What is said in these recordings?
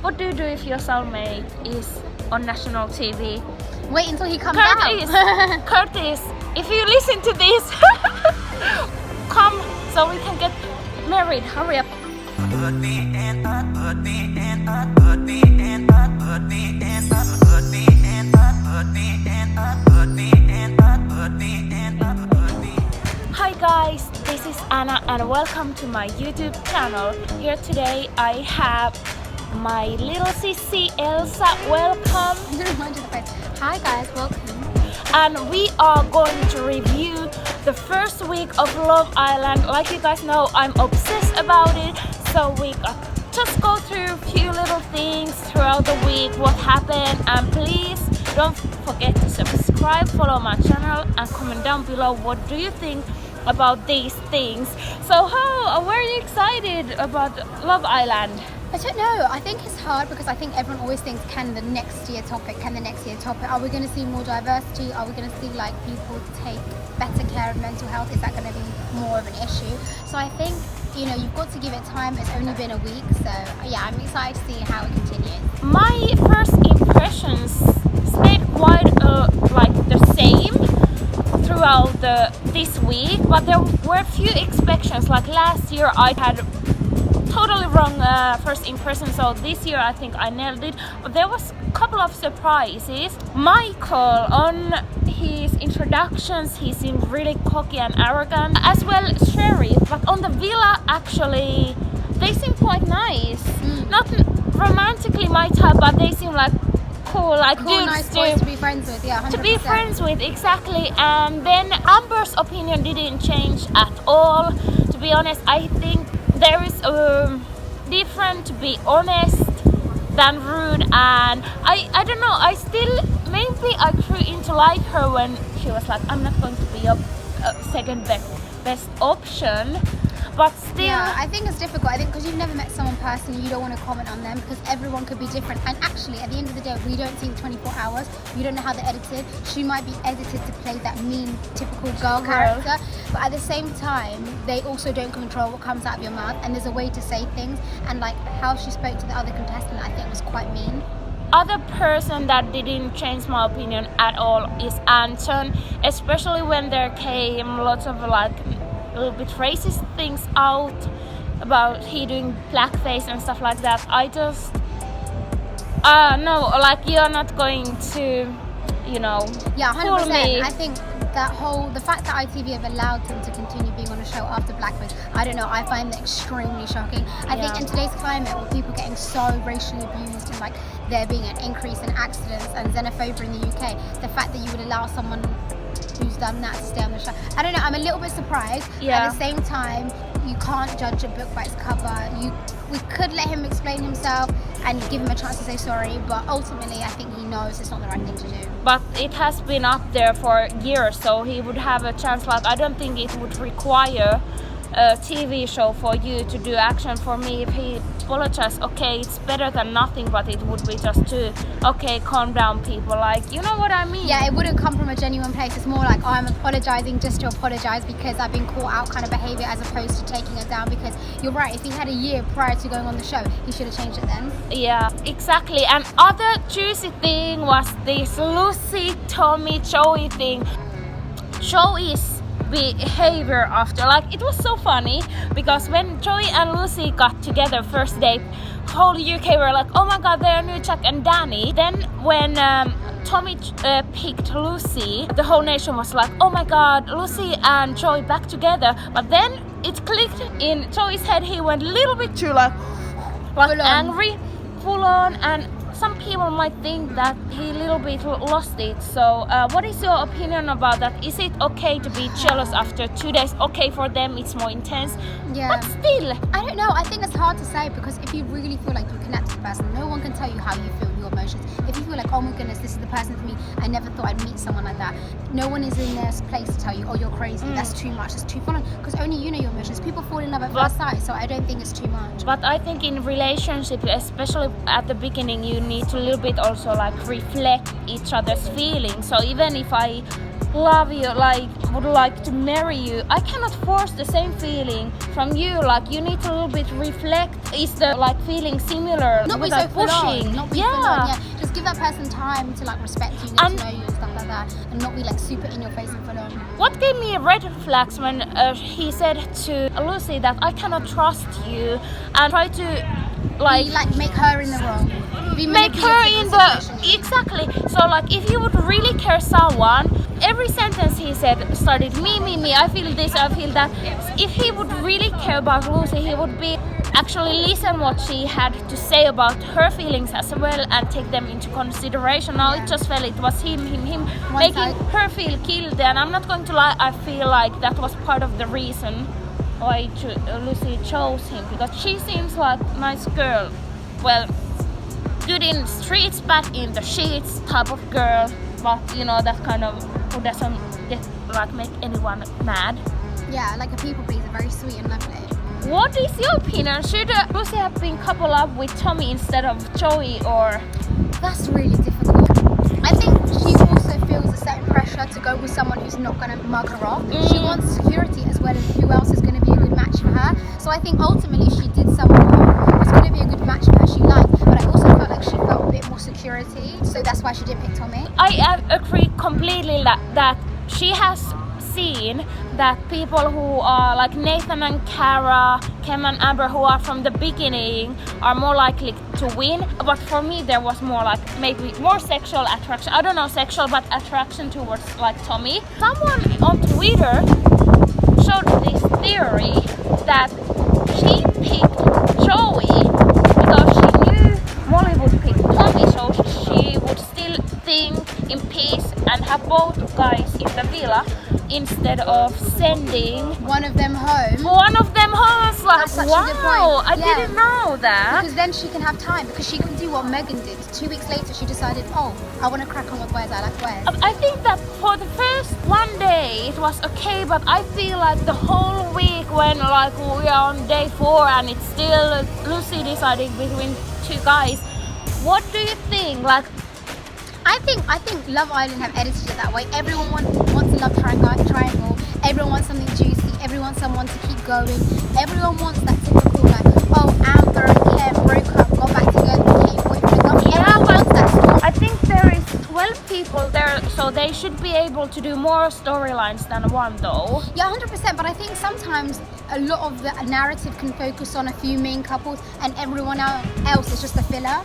What do you do if your soulmate is on national TV? Wait until he comes out. Curtis, if you listen to this, come so we can get married. Hurry up. Hi guys, this is Anna and welcome to my YouTube channel. Here today I have my little sissy Elsa. Welcome. Hi guys, welcome. And we are going to review the first week of Love Island. Like you guys know, I'm obsessed about it. So we just go through a few little things throughout the week, what happened, and please don't forget to subscribe, follow my channel, and comment down below what do you think about these things. So how are you excited about Love Island? I don't know, I think it's hard because I think everyone always thinks, can the next year topic, are we going to see more diversity, are we going to see like people take better care of mental health, is that going to be more of an issue? So I think, you know, you've got to give it time, it's only been a week, so yeah, I'm excited to see how it continues. My first impressions stayed quite like the same throughout this week, but there were few expectations. Like last year I had totally wrong first impression, so this year I think I nailed it, but there was a couple of surprises. Michael, on his introductions he seemed really cocky and arrogant, as well Sheriff, but on the villa actually they seem quite nice. Not romantically my type, but they seem like cool, like dudes nice boys to be friends with, yeah, 100%. To be friends with, exactly. And then Amber's opinion didn't change at all. To be honest, I think there is different to be honest than rude, and I don't know, I still, maybe I grew into like her when she was like, I'm not going to be a second best option. But still, yeah, I think it's difficult. I think because you've never met someone personally, you don't want to comment on them because everyone could be different. And actually, at the end of the day, we don't see the 24 hours. We don't know how they're edited. She might be edited to play that mean, typical girl character. But at the same time, they also don't control what comes out of your mouth. And there's a way to say things. And like how she spoke to the other contestant, I think was quite mean. Other person that didn't change my opinion at all is Anton, especially when there came lots of like a little bit racist things out about he doing blackface and stuff like that. I just no, like you're not going to, you know, yeah, 100%. fool me. I think the fact that ITV have allowed him to continue being on a show after blackface, I don't know, I find that extremely shocking. I think in today's climate with people getting so racially abused and like there being an increase in accidents and xenophobia in the UK, the fact that you would allow someone who's done that to stay on the show, I don't know, I'm a little bit surprised. At the same time, you can't judge a book by its cover. We could let him explain himself and give him a chance to say sorry, but ultimately I think he knows it's not the right thing to do. But it has been up there for years, so he would have a chance. Like I don't think it would require a TV show for you to do action. For me, if he apologized, okay, it's better than nothing, but it would be just to, okay, calm down people, like, you know what I mean? Yeah, it wouldn't come from a genuine place. It's more like, oh, I'm apologizing just to apologize because I've been caught out kind of behavior, as opposed to taking it down. Because you're right, if he had a year prior to going on the show, he should have changed it then. Yeah, exactly. And other juicy thing was this Lucie, Tommy, Joey thing. Joey's behavior after, like, it was so funny because when Joey and Lucie got together first date, whole UK were like, oh my god, they're new Jack and Danny. Then when Tommy picked Lucie, the whole nation was like, oh my god, Lucie and Joey back together. But then it clicked in Joey's head, he went a little bit too like angry, full on, and some people might think that he a little bit lost it. So what is your opinion about that? Is it okay to be jealous after 2 days? Okay, for them it's more intense, but still, I don't know, I think it's hard to say because if you really feel like you connect with the person, no one can tell you how you feel, your emotions. If you feel like, oh my goodness, this is the person for me, I never thought I'd meet someone like that, no one is in their place to tell you, oh, you're crazy, that's too much, it's too fun, because only you know your emotions. People fall in love at first sight, so I don't think it's too much. But I think in relationship, especially at the beginning, you need to a little bit also like reflect each other's feelings. So even if I love you, like would like to marry you. I cannot force the same feeling from you. Like you need to a little bit reflect. Is the like feeling similar? Not be without so full pushing. on. Not be full on. Yeah. Just give that person time to like respect you, get to know you and stuff like that, and not be like super in your face and full on. What gave me red flags when he said to Lucie that I cannot trust you and try to like make her in the wrong. Make her in the exactly. So like if he would really care someone, every sentence he said started me. I feel this, I feel that. If he would really care about Lucie, he would be actually listen what she had to say about her feelings as well and take them into consideration. Now it just felt it was him making her feel guilty, and I'm not going to lie, I feel like that was part of the reason why Lucie chose him, because she seems like a nice girl. Well, good in streets, bad in the sheets type of girl, but you know, that kind of who doesn't make anyone mad. Yeah, like a people pleaser, very sweet and lovely. What is your opinion? Should Lucie have been coupled up with Tommy instead of Joey, or? That's really difficult. I think she also feels a certain pressure to go with someone who's not going to mug her off. She wants security as well as who else is going to be a good match for her. So I think ultimately she did someone who was going to be a good match for her, she liked, but I also felt like she felt a bit more security. So that's why she didn't pick Tommy. I agree completely that she has seen that people who are like Nathan and Cara, Kem and Amber, who are from the beginning, are more likely to win. But for me there was more like maybe more sexual attraction. I don't know sexual, but attraction towards like Tommy. Someone on Twitter showed this theory that she picked Joey because she knew Molly would pick Tommy, so she would still think in peace and have both guys in the villa instead of sending one of them home. Like, that's such wow, a good point. I didn't know that. Because then she can have time, because she can do what Megan did. 2 weeks later she decided, oh, I want to crack on with wares, I like wares. I think that for the first one day it was okay, but I feel like the whole week when like we are on day 4 and it's still Lucie deciding between 2 guys. What do you think? Like, I think Love Island have edited it that way. Everyone wants a love triangle. Everyone wants something juicy. Everyone wants someone to keep going. Everyone wants that typical like, oh, Amber and Kem broke up, got back together, became boyfriend and girl. Everyone wants that story. I think there is 12 people there, so they should be able to do more storylines than one though. Yeah, 100%. But I think sometimes a lot of the narrative can focus on a few main couples and everyone else is just a filler.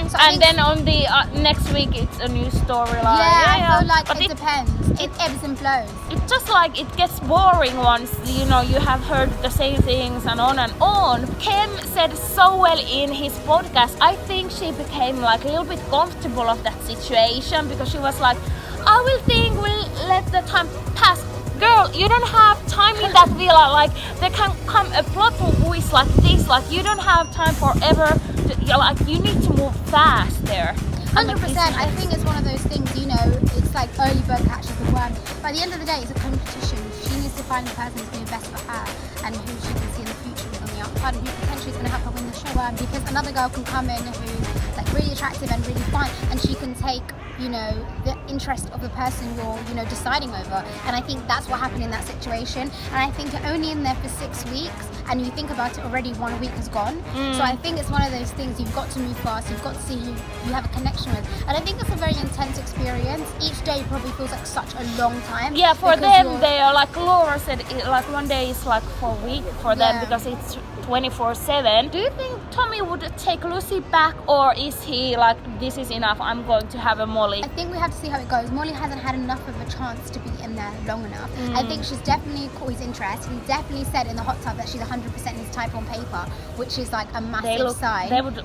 So and then on the next week it's a new storyline. Yeah, I feel like it depends. It ebbs and flows. It's just like it gets boring once you know you have heard the same things and on and on. Kem said so well in his podcast. I think she became like a little bit comfortable of that situation because she was like, I will think, we'll let the time pass. Girl, you don't have time in that villa. Like there can come a plot twist like this. Like you don't have time forever. Like you need to move fast there. 100%. I think it's one of those things, you know, it's like early bird catches the worm. By the end of the day, it's a competition. She needs to find the person who's going to be best for her and who she can see in the future on the outside and who potentially is going to help her win the show. Because another girl can come in who's like really attractive and really fun, and she can take, you know, the interest of the person you're, you know, deciding over. And I think that's what happened in that situation. And I think you're only in there for 6 weeks, and you think about it already, 1 week has gone. So I think it's one of those things, you've got to move fast, you've got to see who you have a connection with. And I think it's a very intense experience. Each day probably feels like such a long time. Yeah, for them, they are like Laura said, like one day is like for a week for them because it's 24/7. Do you think Tommy would take Lucie back, or is he like, this is enough, I'm going to have a Molly? I think we have to see how it goes. Molly hasn't had enough of a chance to be in there long enough. I think she's definitely caught his interest. He definitely said in the hot tub that she's 100% his type on paper, which is like a massive sign. They would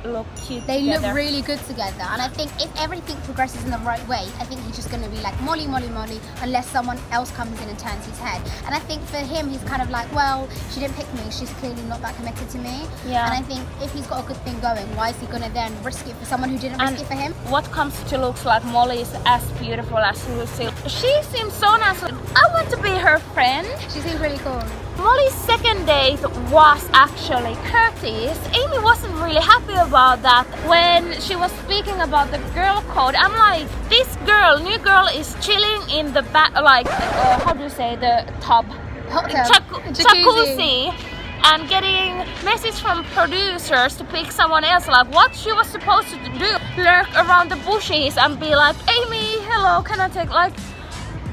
look cute They together. look really good together, and I think if everything progresses in the right way, I think he's just going to be like Molly, unless someone else comes in and turns his head. And I think for him, he's kind of like, well, she didn't pick me, she's clearly not that committed to me. Yeah. And I think if he's got a good thing going, why is he going to then risk it for someone who didn't risk it for him? What comes to looks like, Molly is as beautiful as Lucie. She seems so nice. I want to be her friend. She seems really cool. Molly's second date was actually Curtis. Amy wasn't really happy about that. When she was speaking about the girl code, I'm like, this girl, new girl, is chilling in the back, like, how do you say, the tub? Hot tub. Jacuzzi. And getting message from producers to pick someone else. Like, what she was supposed to do, lurk around the bushes and be like, Amy, hello, can I take, like,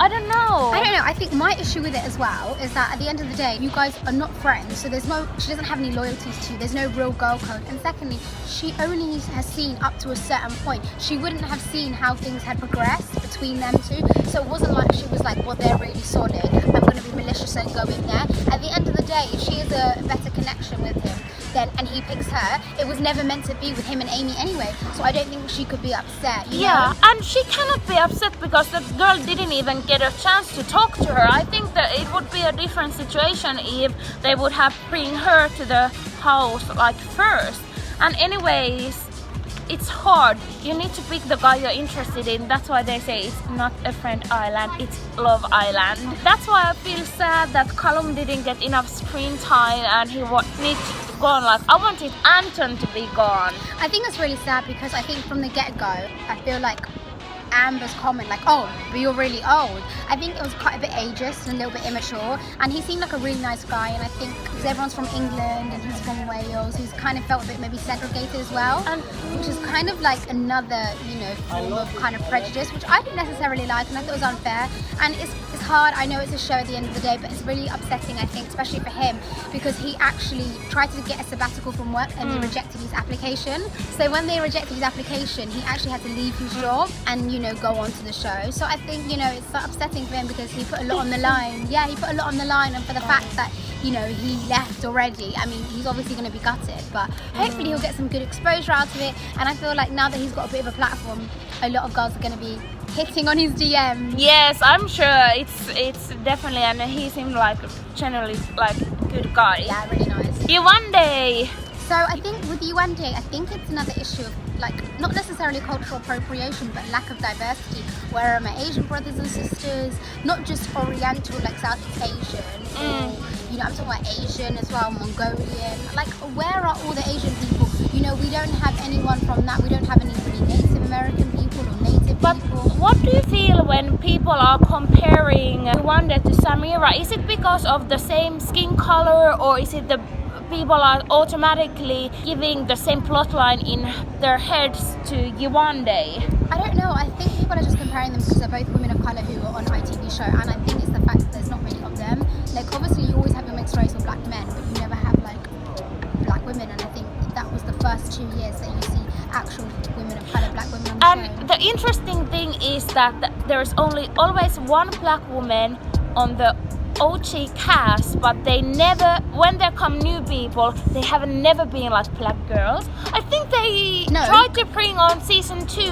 I don't know. I think my issue with it as well is that at the end of the day, you guys are not friends, so she doesn't have any loyalties to you. There's no real girl code. And secondly, she only has seen up to a certain point. She wouldn't have seen how things had progressed between them two. So it wasn't like she was like, well, they're really solid, I'm going to be malicious and go in there. At the end of the day, if she has a better connection with him, then, and he picks her, it was never meant to be with him and Amy anyway. So I don't think she could be upset, you know? And she cannot be upset because the girl didn't even get a chance to talk to her. I think that it would be a different situation if they would have bring her to the house like first. And anyways, it's hard. You need to pick the guy you're interested in. That's why they say it's not a friend island, it's love island. That's why I feel sad that Callum didn't get enough screen time and he needs to go on. Like, I wanted Anton to be gone. I think it's really sad because I think from the get-go, I feel like Amber's comment like, oh, but you're really old. I think it was quite a bit ageist and a little bit immature, and he seemed like a really nice guy, and I think because everyone's from England and he's from Wales, he's kind of felt a bit maybe segregated as well, and which is kind of like another, you know, form of kind of prejudice, which I didn't necessarily like, and I thought it was unfair. And it's hard, I know it's a show at the end of the day, but it's really upsetting, I think, especially for him, because he actually tried to get a sabbatical from work and he rejected his application. So when they rejected his application, he actually had to leave his job and, you know, go on to the show. So I think, you know, it's upsetting for him because he put a lot on the line. Yeah, he put a lot on the line, and for the fact that, you know, he left already, I mean, he's obviously going to be gutted, but hopefully he'll get some good exposure out of it. And I feel like now that he's got a bit of a platform, a lot of girls are going to be hitting on his DM. Yes, I'm sure it's definitely, and he seemed like generally like a good guy. Yeah, really nice. You one day. So I think with you one day, I think it's another issue of like not necessarily cultural appropriation, but lack of diversity. Where my Asian brothers and sisters, not just Oriental, like Southeast Asian, or, you know, I'm talking about Asian as well, Mongolian. Like, where are all the Asian people? You know, we don't have anyone from that. We don't have any really Native American people or Native people. What do you feel when people are comparing Rwanda to Samira? Is it because of the same skin color, or is it the people are automatically giving the same plotline in their heads to Yewande? I don't know. I think people are just comparing them because they're both women of colour who are on ITV show, and I think it's the fact that there's not many of them. Like, obviously you always have your mixed race or black men, but you never have like black women, and I think that was the first 2 years that you see actual women of colour, black women on the show. And the interesting thing is that there's always one black woman on the OG cast, but they never, when there come new people, they have never been like black girls. I think they tried to bring on season 2,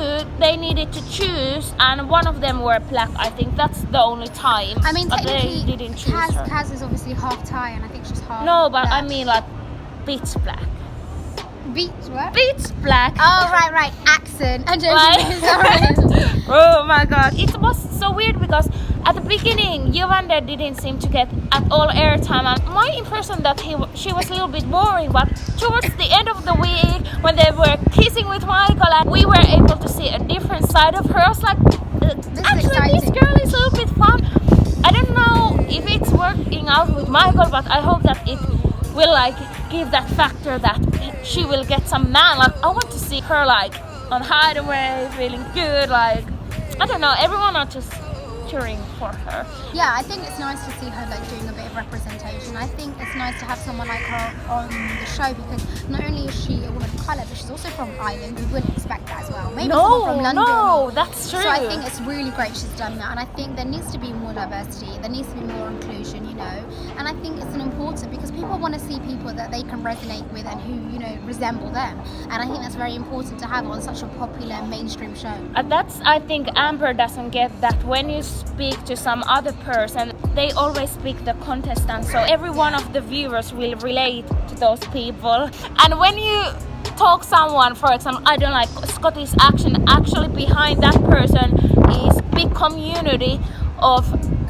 they needed to choose, and one of them were black. I think that's the only time. I mean, technically, they didn't choose her. Kaz is obviously half Thai, and I think she's half No, but black. I mean like beach black. Beach what? Beach black. Oh, right. Accent. I don't Like- sorry. Oh my god. It was so weird because at the beginning, Yewande didn't seem to get at all airtime. And my impression that she was a little bit boring, but towards the end of the week, when they were kissing with Michael and we were able to see a different side of her, I was like, actually this girl is a little bit fun. I don't know if it's working out with Michael, but I hope that it will like give that factor that she will get some man. Like, I want to see her like on Hideaway, feeling good. Like, I don't know, everyone are just cheering for her. Yeah, I think it's nice to see her like doing a bit of representation. I think it's nice to have someone like her on the show because not only is she a woman of colour, but she's also from Ireland. We wouldn't expect that as well. Maybe someone from London. No, that's true. So I think it's really great she's done that, and I think there needs to be more diversity. There needs to be more inclusion, you know. And I think it's an important because people want to see people that they can resonate with and who, you know, resemble them. And I think that's very important to have on such a popular mainstream show. I think Amber doesn't get that when you speak to some other person, they always pick the contestants, so every one of the viewers will relate to those people. And when you talk someone, for example, I don't like Scottish accent, actually behind that person is big community of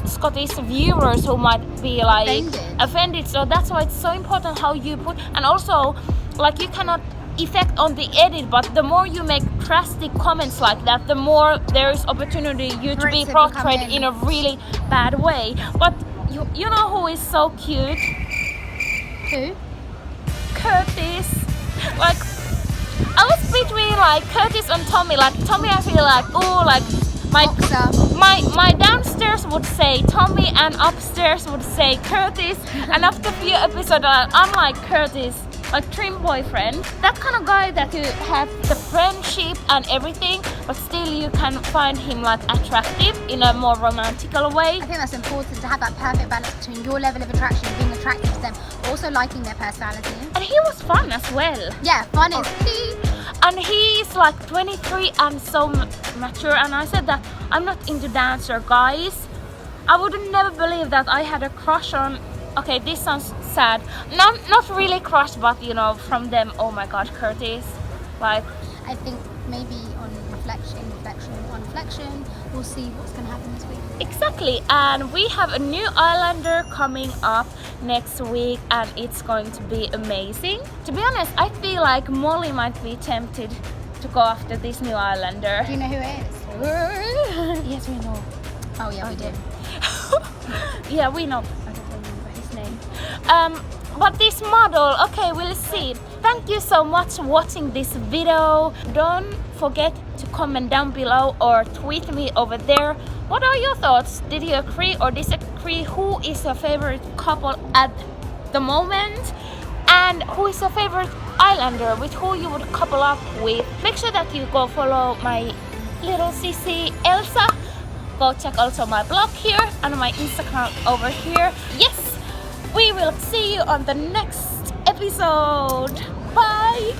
Scottish viewers who might be like Offended. So that's why it's so important how you put, and also like you cannot effect on the edit, but the more you make drastic comments like that, the more there is opportunity you to be portrayed in a really bad way. But you know who is so cute? Who? Curtis. Like I was between like Curtis and Tommy. Like Tommy, I feel like like my downstairs would say Tommy and upstairs would say Curtis. And after a few episodes, I'm like Curtis, like dream boyfriend. That kind of guy that you have the friendship and everything, but still you can find him like attractive in a more romantical way. I think that's important to have that perfect balance between your level of attraction, being attracted to them, but also liking their personality. And he was fun as well. Yeah, fun is key. And he is like 23 and so mature. And I said that I'm not into dancer guys. I would never believe that I had a crush on. Okay, this sounds sad. Not really crush, but you know, from them. Oh my God, Curtis. Like, I think maybe on reflection, we'll see what's going to happen this week. Exactly, and we have a new Islander coming up next week, and it's going to be amazing. To be honest, I feel like Molly might be tempted to go after this new Islander. Do you know who it is? Yes, we know. Oh yeah, we do. Yeah, we know. I don't remember his name. But this model, okay, we'll see. Thank you so much for watching this video. Don't forget to comment down below or tweet me over there. What are your thoughts? Did you agree or disagree? Who is your favorite couple at the moment? And who is your favorite Islander, with who you would couple up with? Make sure that you go follow my little sissy Elsa. Go check also my blog here and my Instagram over here. Yes, we will see you on the next episode. Bye.